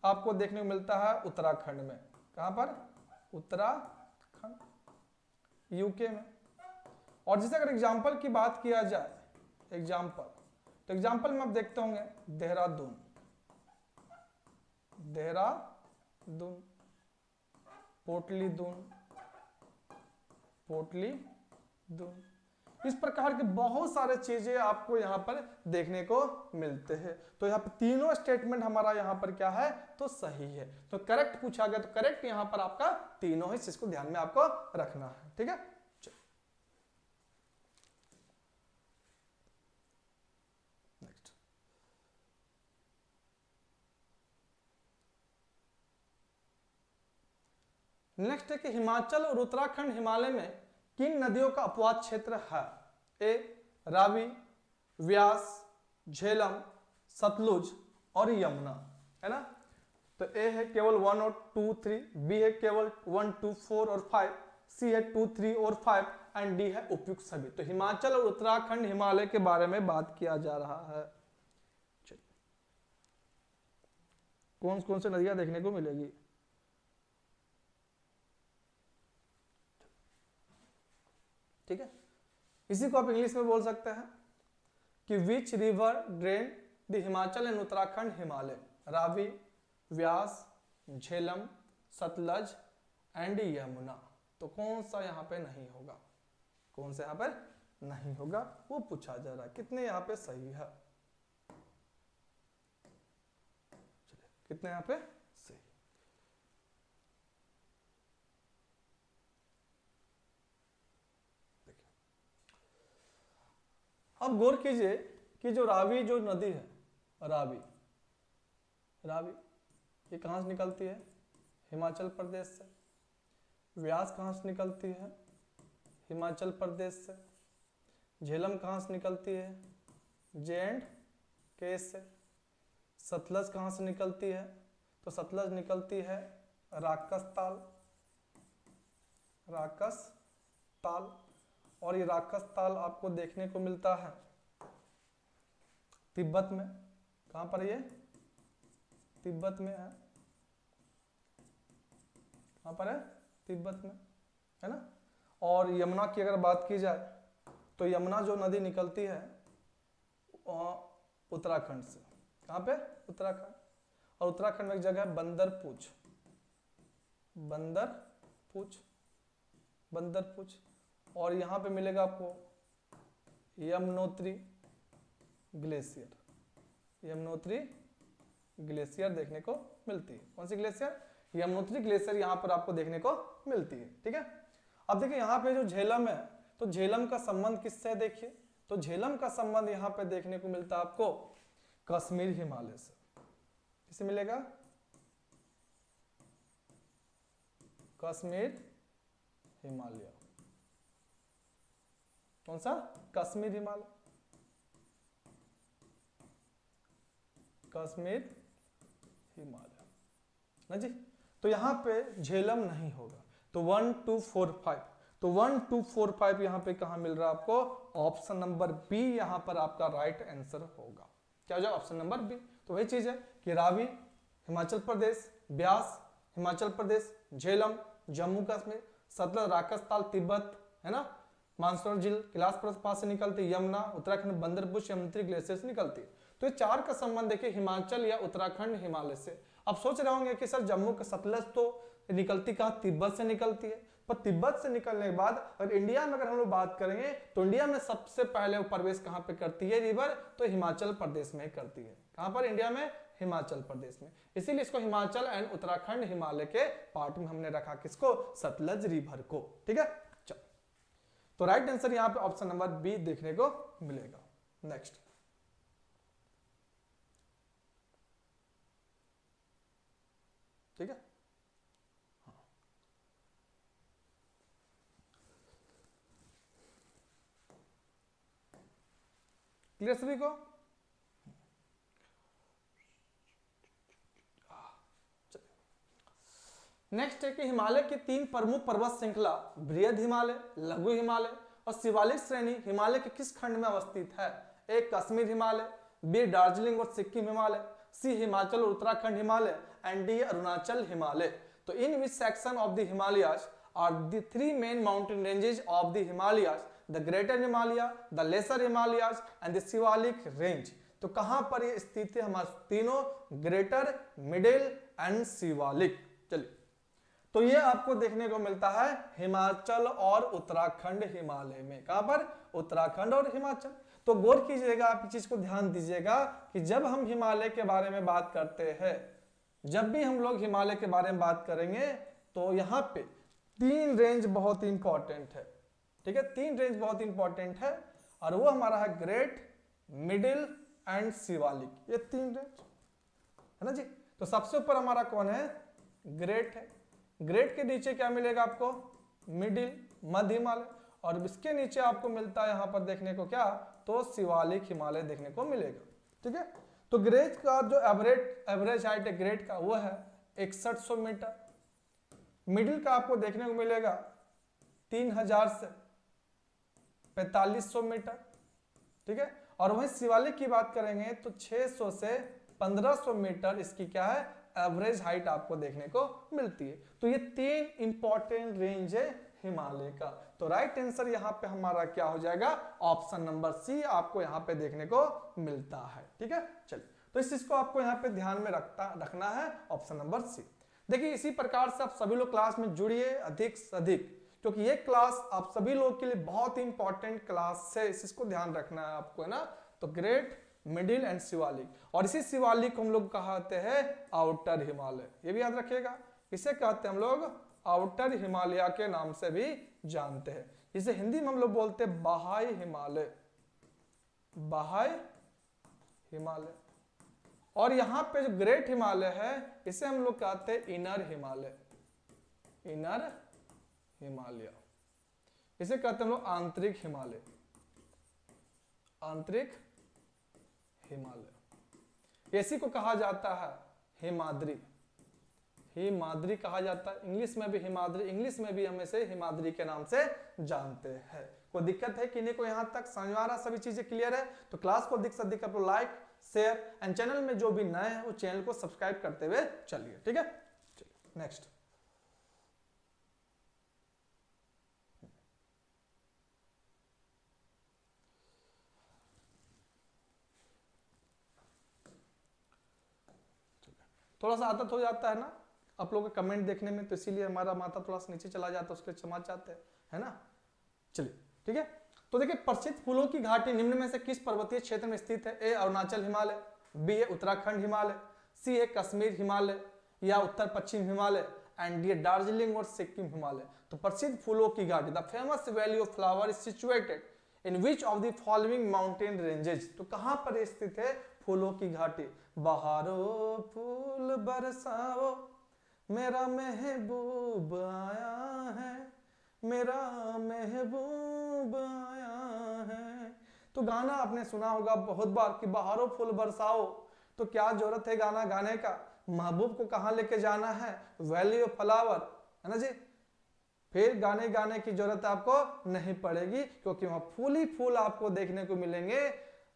आपको देखने को मिलता है उत्तराखंड में, कहां पर, उत्तराखंड, यूके में। और जैसे अगर एग्जाम्पल की बात किया जाए, एग्जाम्पल, तो एग्जाम्पल में आप देखते होंगे देहरादून, देहरादून, पोटलीदून, पोटलीदून, इस प्रकार के बहुत सारे चीजें आपको यहाँ पर देखने को मिलते हैं। तो यहाँ पर तीनों स्टेटमेंट हमारा यहाँ पर क्या है, तो सही है। तो करेक्ट पूछा गया तो करेक्ट यहाँ पर आपका तीनों है, इसको ध्यान में आपको रखना है। ठीक है, नेक्स्ट। नेक्स्ट है कि हिमाचल और उत्तराखंड हिमालय में किन नदियों का अपवाद क्षेत्र है। ए रावी, व्यास, झेलम, सतलुज और यमुना, है ना। तो ए है केवल 1 और 2 3, बी है केवल 1 2 4 और 5, सी है 2 3 और 5 एंड डी है उपयुक्त सभी। तो हिमाचल और उत्तराखंड हिमालय के बारे में बात किया जा रहा है। कौन कौन सी नदियां देखने को मिलेगी, ठीक है। इसी को आप इंग्लिश में बोल सकते हैं कि which river drain the Himachal and Uttarakhand Himalaya, Ravi, Vyas, Jhelum, Sutlej and Yamuna. तो कौन सा यहाँ पे नहीं होगा, कौन सा यहाँ पर नहीं होगा वो पूछा जा रहा है। कितने यहाँ पे सही है, कितने यहाँ पे सही। अब गौर कीजिए कि जो रावी जो नदी है, रावी, रावी ये कहाँ से निकलती है, हिमाचल प्रदेश से। व्यास कहाँ से निकलती है, हिमाचल प्रदेश से। झेलम कहाँ से निकलती है, J&K से। सतलज कहाँ से निकलती है, तो सतलज निकलती है राकसताल, राकसताल। और ये राकसताल आपको देखने को मिलता है तिब्बत में। कहां पर ये, तिब्बत में है, कहां पर है, तिब्बत में, है ना। और यमुना की अगर बात की जाए तो यमुना जो नदी निकलती है उत्तराखंड से। कहां पे, उत्तराखंड। और उत्तराखंड में एक जगह है बंदरपूछ, बंदरपूछ, बंदरपूछ। और यहां पे मिलेगा आपको यमुनोत्री ग्लेशियर, यमुनोत्री ग्लेशियर देखने को मिलती है। कौन सी ग्लेशियर, यमुनोत्री ग्लेशियर यहां पर आपको देखने को मिलती है। ठीक है, अब देखिए यहां पे जो झेलम है, तो झेलम का संबंध किससे, देखिए तो झेलम का संबंध यहां पे देखने को मिलता है आपको कश्मीर हिमालय से। किससे मिलेगा, कश्मीर हिमालय। कौन सा, कश्मीर हिमालय, कश्मीर हिमालय ना जी। तो यहां पे झेलम नहीं होगा। तो 1 2 4 5, तो 1 2 4 5 यहां पे कहां मिल रहा है आपको, ऑप्शन नंबर बी यहां पर आपका राइट आंसर होगा। क्या हो जाएगा, ऑप्शन नंबर बी। तो वही चीज है कि रावी हिमाचल प्रदेश, व्यास हिमाचल प्रदेश, झेलम जम्मू कश्मीर, सतलज राकसताल तिब्बत, है ना। मानसरोवर झील कैलाश पास से निकलती, यमुना उत्तराखंड बंदरपूछ यमुनोत्री ग्लेशियर से निकलती। तो ये चार का संबंध देखिए हिमाचल या उत्तराखंड हिमालय से। अब सोच रहे होंगे कि सर जम्मू का सतलज तो निकलती कहाँ, तिब्बत से निकलती है, पर तिब्बत से निकलने के बाद अगर इंडिया में अगर हम लोग बात करेंगे तो इंडिया में सबसे पहले वो प्रवेश कहां पे करती है रिवर, तो हिमाचल प्रदेश में करती है। कहां पर? इंडिया में हिमाचल प्रदेश में। इसीलिए इसको हिमाचल एंड उत्तराखंड हिमालय के पार्ट में हमने रखा, किसको? सतलज रिवर को। ठीक है, चलो तो राइट आंसर यहां पे ऑप्शन नंबर बी देखने को मिलेगा। नेक्स्ट, ठीक है, क्लियर सभी को? नेक्स्ट है कि हिमालय की 3 प्रमुख पर्वत श्रृंखला बृहद हिमालय, लघु हिमालय और शिवालिक श्रेणी हिमालय के किस खंड में अवस्थित है? ए कश्मीर हिमालय, बी दार्जिलिंग और सिक्किम हिमालय, सी हिमाचल और उत्तराखंड हिमालय एंड डी अरुणाचल हिमालय। तो in which section of the Himalayas are the 3 main mountain ranges of the Himalayas? The greater Himalaya, the lesser Himalayas and the Shivalik range. तो कहां पर ये स्थित है? हमारे तीनों, ग्रेटर, मिडिल एंड शिवालिक। चलिए, तो ये आपको देखने को मिलता है हिमाचल और उत्तराखंड हिमालय में। कहां पर? उत्तराखंड और हिमाचल। तो गौर कीजिएगा, आप इस चीज को ध्यान दीजिएगा कि जब हम हिमालय के बारे में बात करते हैं, जब भी हम लोग हिमालय के बारे में बात करेंगे तो यहाँ पे 3 रेंज बहुत इंपॉर्टेंट है। ठीक है, 3 रेंज बहुत इंपॉर्टेंट है और वो हमारा है ग्रेट, मिडिल एंड शिवालिक। ये 3 रेंज है ना जी। तो सबसे ऊपर हमारा कौन है? ग्रेट है। ग्रेट के नीचे क्या मिलेगा आपको? मिडिल, मध्य हिमालय, और इसके नीचे आपको मिलता है यहां पर देखने को क्या? तो शिवालिक हिमालय देखने को मिलेगा। ठीक है, तो ग्रेट का जो एवरेज हाइट है ग्रेट का वो है 6100 मीटर। मिडिल का आपको देखने को मिलेगा 3000 से 4500 मीटर। ठीक है, और वहीं शिवालिक की बात करेंगे तो 600 से 1500 मीटर इसकी क्या है? एवरेज हाइट आपको देखने को मिलती है। तो ये 3 इंपॉर्टेंट रेंज है हिमालय का। तो राइट आंसर यहाँ पे हमारा क्या हो जाएगा? ऑप्शन नंबर सी आपको यहाँ पे देखने को मिलता है। ठीक है, चलिए, तो इस चीज को आपको यहाँ पे ध्यान में रखना है, ऑप्शन नंबर सी। देखिए, इसी प्रकार से आप सभी लोग क्लास में जुड़िए अधिक से अधिक, क्योंकि ये क्लास आप सभी लोग के लिए बहुत ही इंपॉर्टेंट क्लास है। इस चीज को ध्यान रखना है आपको, है ना। तो ग्रेट, मिडिल एंड शिवालिक, और इसी शिवालिक को हम लोग कहते हैं आउटर हिमालय। ये भी याद रखिएगा, इसे कहते हैं हम लोग आउटर हिमालय के नाम से भी जानते हैं। इसे हिंदी में हम लोग बोलते हैं बाह्य हिमालय, बाह्य हिमालय। और यहाँ पे जो ग्रेट हिमालय है इसे हम लोग कहते हैं इनर हिमालय, इनर हिमालय। इसे कहते हैं हम लोग आंतरिक हिमालय, आंतरिक हिमालय। इसी को कहा जाता है हिमाद्री, हिमाद्री कहा जाता है। इंग्लिश में भी हिमाद्री, इंग्लिश में भी हम इसे हिमाद्री के नाम से जानते हैं। कोई दिक्कत है किन्हीं को? यहाँ तक समझ आ रहा, सभी चीजें क्लियर है? तो क्लास को अधिक से अधिक आप लाइक, शेयर एंड चैनल में जो भी नए हैं वो चैनल को सब्सक्राइब करते हुए चलिए। ठीक है, चलिए नेक्स्ट। थोड़ा सा आदत हो जाता है ना आप लोगों का कमेंट देखने में, तो इसीलिए हमारा माथा थोड़ा सा नीचे चला जाता है, उसके समझ जाते हैं, है ना। चलिए, ठीक है, तो देखिए, प्रसिद्ध फूलों की घाटी निम्न में से किस पर्वतीय क्षेत्र में स्थित है? ए अरुणाचल हिमालय, बी है उत्तराखंड हिमालय, सी है कश्मीर हिमालय या उत्तर पश्चिम हिमालय एंड डी दार्जिलिंग और सिक्किम हिमालय। तो प्रसिद्ध फूलों की घाटी, the famous valley of flower is situated in which of the following mountain ranges. तो कहां पर स्थित है फूलों की घाटी? बहारो फूल बरसाओ, मेरा महबूब आया है, मेरा महबूब आया है। तो गाना आपने सुना होगा बहुत बार कि बहारो फूल बरसाओ। तो क्या जरूरत है गाना गाने का? महबूब को कहां लेके जाना है? वैली ऑफ फ्लावर, है ना जी। फिर गाने की जरूरत आपको नहीं पड़ेगी, क्योंकि वहां फूल ही फूल आपको देखने को मिलेंगे,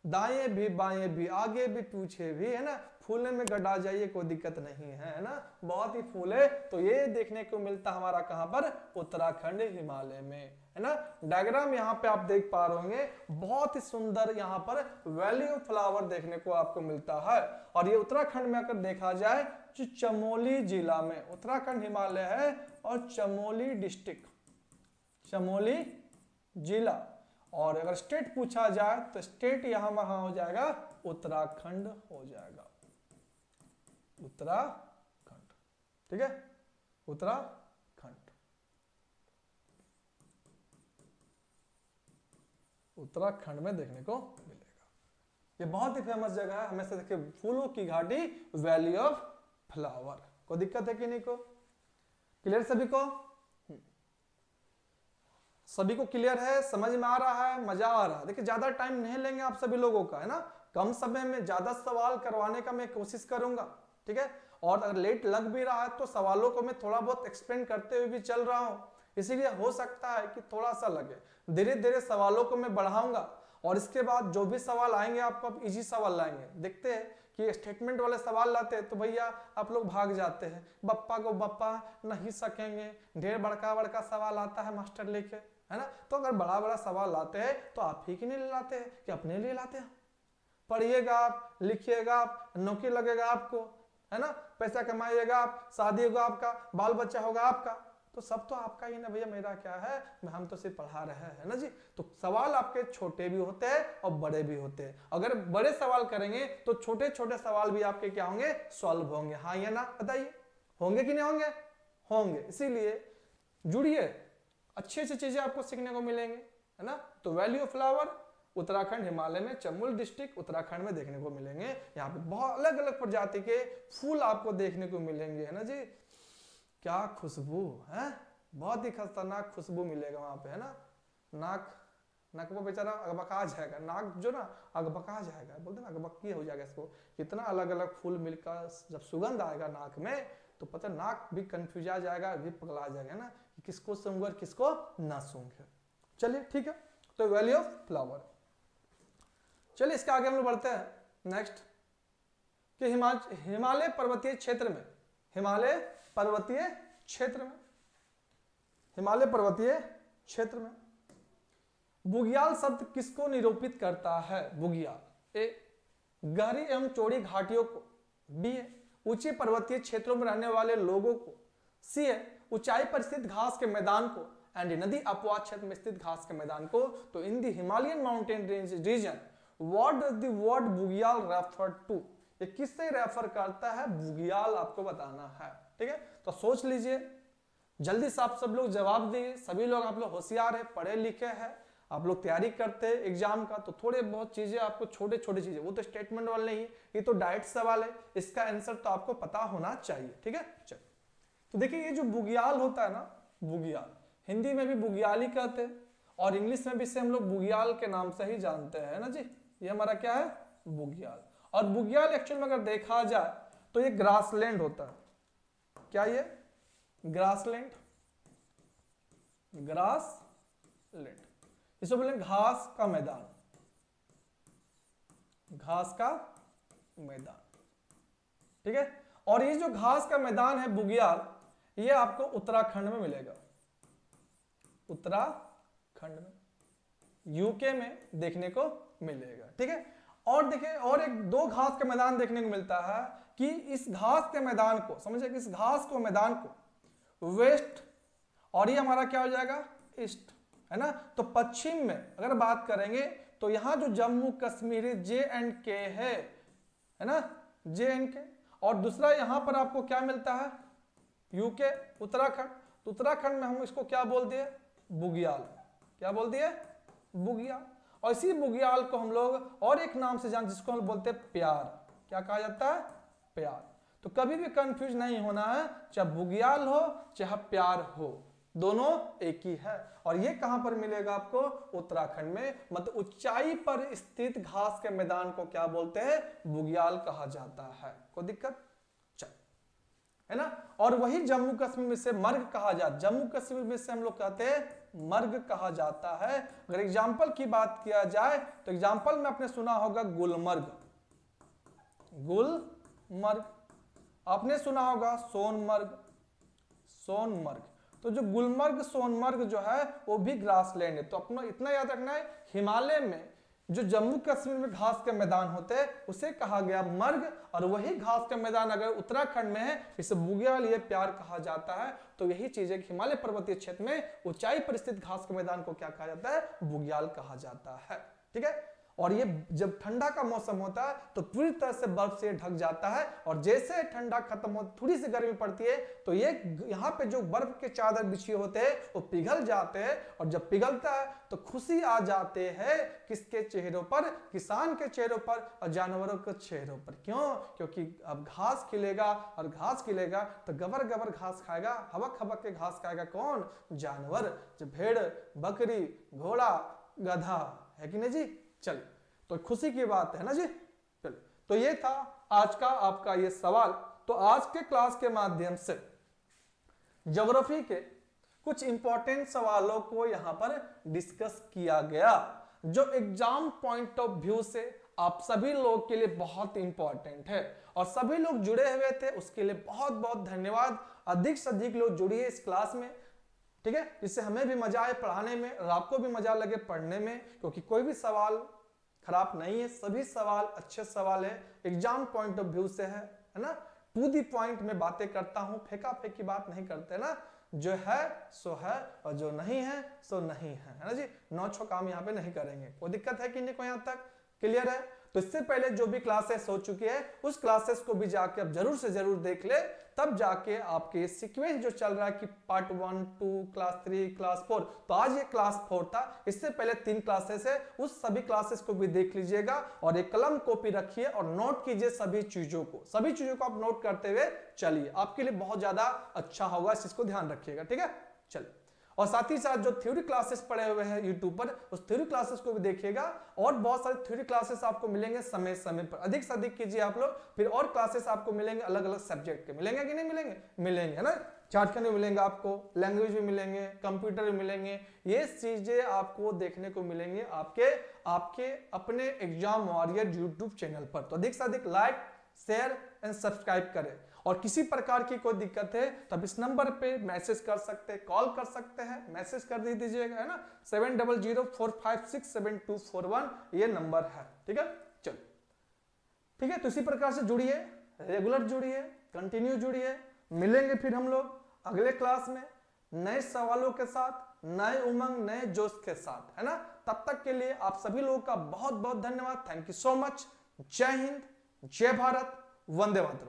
दाएं भी बाएं भी आगे भी पीछे भी, है ना। फूलने में गड़ा जाइए, कोई दिक्कत नहीं है ना, बहुत ही फूल है। तो ये देखने को मिलता हमारा कहां पर? उत्तराखंड हिमालय में, है ना। डायग्राम यहाँ पे आप देख पा रहे होंगे, बहुत ही सुंदर यहाँ पर वैली ऑफ फ्लावर देखने को आपको मिलता है। और ये उत्तराखंड में अगर देखा जाए तो चमोली जिला में उत्तराखंड हिमालय है और चमोली डिस्ट्रिक्ट, चमोली जिला। और अगर स्टेट पूछा जाए तो स्टेट यहां वहां हो जाएगा, उत्तराखंड हो जाएगा, उत्तराखंड। ठीक है, उत्तराखंड, उत्तराखंड में देखने को मिलेगा। ये बहुत ही फेमस जगह है, हमेशा देखिए फूलों की घाटी, वैली ऑफ फ्लावर। कोई दिक्कत है कि नहीं को? क्लियर सभी को? सभी को क्लियर है, समझ में आ रहा है, मजा आ रहा है? देखिए ज्यादा टाइम नहीं लेंगे आप सभी लोगों का, है ना, कम समय में ज्यादा सवाल करवाने का मैं कोशिश करूंगा। ठीक है, और अगर लेट लग भी रहा है तो सवालों को मैं थोड़ा बहुत एक्सप्लेन करते हुए भी चल रहा हूं, इसीलिए हो सकता है कि थोड़ा सा लगे। धीरे धीरे सवालों को मैं बढ़ाऊंगा और इसके बाद जो भी सवाल आएंगे आपको अब इजी सवाल लाएंगे। देखते हैं कि स्टेटमेंट वाले सवाल लाते हैं तो भैया आप लोग भाग जाते हैं, बप्पा को बप्पा नहीं सकेंगे, ढेर बड़का बड़का सवाल आता है मास्टर लेके, है ना। तो अगर बड़ा बड़ा सवाल लाते हैं तो आप ही के लिए लाते हैं कि अपने लिए लाते हैं? पढ़िएगा आप, लिखिएगा आप, नौकरी लगेगा आपको, है ना, पैसा कमाइएगा आप, शादी होगा आपका, बाल बच्चा होगा आपका, तो सब तो आपका ही ना भैया, मेरा क्या है, हम तो सिर्फ पढ़ा रहे हैं, है ना जी। तो सवाल आपके छोटे भी होते हैं और बड़े भी होते हैं। अगर बड़े सवाल करेंगे तो छोटे छोटे सवाल भी आपके क्या होंगे, सॉल्व होंगे। हाँ या ना बताइए, होंगे कि नहीं होंगे? होंगे। इसीलिए जुड़िए, अच्छी अच्छी चीजें आपको सीखने को मिलेंगे, है ना। तो valley of flower Uttarakhand, Himalaya में, चमोली डिस्ट्रिक्ट उत्तराखंड में देखने को मिलेंगे। यहाँ पे बहुत अलग अलग प्रजाति के फूल आपको देखने को मिलेंगे, है ना जी। क्या खुशबू है, बहुत ही खतरनाक खुशबू मिलेगा वहां पे, है ना। नाक वो बेचारा अगबका जाएगा, नाक जो ना अगबका जाएगा, बोलते ना अगबकी हो जाएगा इसको। इतना अलग अलग फूल मिलकर जब सुगंध आएगा नाक में तो पता नाक भी कंफ्यूज आ जाएगा, भी पगला जाएगा ना, कि किसको सूंघ और किसको ना सूंघ। चलिए ठीक है, तो वैली ऑफ फ्लावर। चलिए इसके आगे हम लोग बढ़ते हैं नेक्स्ट, कि हिमालय पर्वतीय क्षेत्र में, हिमालय पर्वतीय क्षेत्र में, हिमालय पर्वतीय क्षेत्र में बुग्याल शब्द किसको निरूपित करता है? बुग्याल ए गहरी एवं चौड़ी घाटियों को, बी है ऊंचे पर्वतीय क्षेत्रों में रहने वाले लोगों को, सी है ऊंचाई पर स्थित घास के मैदान को, एंड नदी अपवाद क्षेत्र में स्थित घास के मैदान को। तो in the Himalayan mountain range region what does the word bugyal refer to? ये किससे रेफर करता है? बुग्याल आपको बताना है। ठीक है, तो सोच लीजिए, जल्दी से आप सब लोग जवाब दिए। सभी लोग आप लोग होशियार है, पढ़े लिखे हैं, आप लोग तैयारी करते हैं एग्जाम का, तो थोड़े बहुत चीजें आपको, छोटे छोटे चीजें, वो तो स्टेटमेंट वाले नहीं, ये तो डायरेक्ट सवाल है, इसका आंसर तो आपको पता होना चाहिए। ठीक है, चलो तो देखिए ये जो बुग्याल होता है ना, बुग्याल हिंदी में भी बुग्याल ही कहते हैं और इंग्लिश में भी इसे हम लोग बुग्याल के नाम से ही जानते हैं ना जी। ये हमारा क्या है? बुग्याल। और बुग्याल एक्चुअल में अगर देखा जाए तो ये ग्रासलैंड होता है। क्या ये? ग्रासलैंड, ग्रासलैंड, इसको बोलेंगे घास का मैदान, घास का मैदान। ठीक है, और ये जो घास का मैदान है बुग्याल, ये आपको उत्तराखंड में मिलेगा, उत्तराखंड में, यूके में देखने को मिलेगा। ठीक है, और देखिए और एक दो घास का मैदान देखने को मिलता है कि इस घास के मैदान को समझे, कि इस घास को मैदान को वेस्ट, और ये हमारा क्या हो जाएगा? ईस्ट, है ना। तो पश्चिम में अगर बात करेंगे तो यहां जो जम्मू कश्मीर JNK है ना, JNK, और दूसरा यहां पर आपको क्या मिलता है? यूके, उत्तराखंड। तो उत्तराखंड में हम इसको क्या बोल दिए? बुग्याल। क्या बोल दिए? बुग्याल। और इसी बुग्याल को हम लोग और एक नाम से जान, जिसको हम बोलते हैं प्यार। क्या कहा जाता है? प्यार। तो कभी भी कंफ्यूज नहीं होना है, चाहे बुग्याल हो चाहे प्यार हो, दोनों एक ही है। और ये कहां पर मिलेगा आपको? उत्तराखंड में, मतलब ऊंचाई पर स्थित घास के मैदान को क्या बोलते हैं? बुग्याल कहा जाता है। कोई दिक्कत? चल, है ना। और वही जम्मू कश्मीर में से मर्ग कहा जाता है, जम्मू कश्मीर में से हम लोग कहते हैं मर्ग कहा जाता है। अगर एग्जाम्पल की बात किया जाए तो एग्जाम्पल में आपने सुना होगा गुलमर्ग, गुलमर्ग, आपने सुना होगा सोनमर्ग, सोनमर्ग। तो जो गुलमर्ग सोनमर्ग जो है वो भी ग्रासलैंड है। तो अपना इतना याद रखना है, हिमालय में जो जम्मू कश्मीर में घास के मैदान होते हैं उसे कहा गया मर्ग, और वही घास का मैदान अगर उत्तराखंड में है इसे बुग्याल ये प्यार कहा जाता है। तो यही चीज है कि हिमालय पर्वतीय क्षेत्र में ऊंचाई पर स्थित घास के मैदान को क्या कहा जाता है, बुग्याल कहा जाता है। ठीक है, और ये जब ठंडा का मौसम होता है तो पूरी तरह से बर्फ से ढक जाता है, और जैसे ठंडा खत्म हो थोड़ी सी गर्मी पड़ती है तो ये यहाँ पे जो बर्फ के चादर बिछे होते हैं वो पिघल जाते हैं, और जब पिघलता है तो खुशी आ जाते हैं किसके चेहरों पर, किसान के चेहरों पर और जानवरों के चेहरों पर। क्यों? क्योंकि अब घास खिलेगा, और घास खिलेगा तो गबर गबर घास खाएगा, हबक हबक के घास खाएगा कौन, जानवर, जो भेड़, बकरी, घोड़ा, गधा, है कि नहीं जी। चलिए, तो खुशी की बात है ना जी। चलिए, तो ये था आज का आपका ये सवाल। तो आज के क्लास के माध्यम से ज्योग्राफी के कुछ इंपॉर्टेंट सवालों को यहां पर डिस्कस किया गया, जो एग्जाम पॉइंट ऑफ व्यू से आप सभी लोग के लिए बहुत इंपॉर्टेंट है, और सभी लोग जुड़े हुए थे उसके लिए बहुत बहुत धन्यवाद। अधिक से अधिक लोग जुड़िए इस क्लास में, ठीक है, जिससे हमें भी मजा आए पढ़ाने में और आपको भी मजा लगे पढ़ने में, क्योंकि कोई भी सवाल खराब नहीं है, सभी सवाल अच्छे सवाल है, एग्जाम पॉइंट ऑफ व्यू से है ना। टू दी पॉइंट में बातें करता हूं, फेंका फेंकी बात नहीं करते ना, जो है सो है और जो नहीं है सो नहीं है ना जी। नौ काम यहाँ पे नहीं करेंगे। कोई दिक्कत है कि नहीं को यहाँ तक क्लियर है? तो इससे पहले जो भी क्लासेस हो चुकी है उस क्लासेस को भी जाके अब जरूर से जरूर देख ले, तब जाके आपके सीक्वेंस जो चल रहा है कि पार्ट 1, 2, क्लास 3, क्लास 4, तो आज ये क्लास 4 था, इससे पहले 3 क्लासेस है, उस सभी क्लासेस को भी देख लीजिएगा, और एक कलम कॉपी रखिए और नोट कीजिए सभी चीजों को आप नोट करते हुए चलिए, आपके लिए बहुत ज्यादा अच्छा होगा, इस चीज को ध्यान रखिएगा। ठीक है, चलिए, और साथ ही साथ जो थ्योरी क्लासेस पढ़े हुए हैं यूट्यूब पर, उस थ्योरी क्लासेस को भी देखिएगा, और बहुत सारे थ्योरी क्लासेस आपको मिलेंगे समय समय पर, अधिक से अधिक कीजिए आप लोग, फिर और क्लासेस आपको मिलेंगे अलग अलग सब्जेक्ट के, मिलेंगे कि नहीं मिलेंगे, मिलेंगे है ना। चार्ट करने मिलेंगे आपको, लैंग्वेज भी मिलेंगे, कंप्यूटर भी मिलेंगे, ये चीजें आपको देखने को मिलेंगे आपके अपने एग्जाम वॉरियर यूट्यूब चैनल पर। तो अधिक से अधिक लाइक, शेयर एंड सब्सक्राइब करें, और किसी प्रकार की कोई दिक्कत है तब इस नंबर पे मैसेज कर सकते हैं, कॉल कर सकते हैं, मैसेज कर दीजिएगा, है ना, 7004567241 ये नंबर है। ठीक है, चलो ठीक है, तो इसी प्रकार से जुड़िए, रेगुलर जुड़िए, कंटिन्यू जुड़िए, मिलेंगे फिर हम लोग अगले क्लास में नए सवालों के साथ, नए उमंग, नए जोश के साथ, है ना। तब तक के लिए आप सभी लोगों का बहुत बहुत धन्यवाद। Thank you so much. जय हिंद, जय भारत, वंदे मातरम।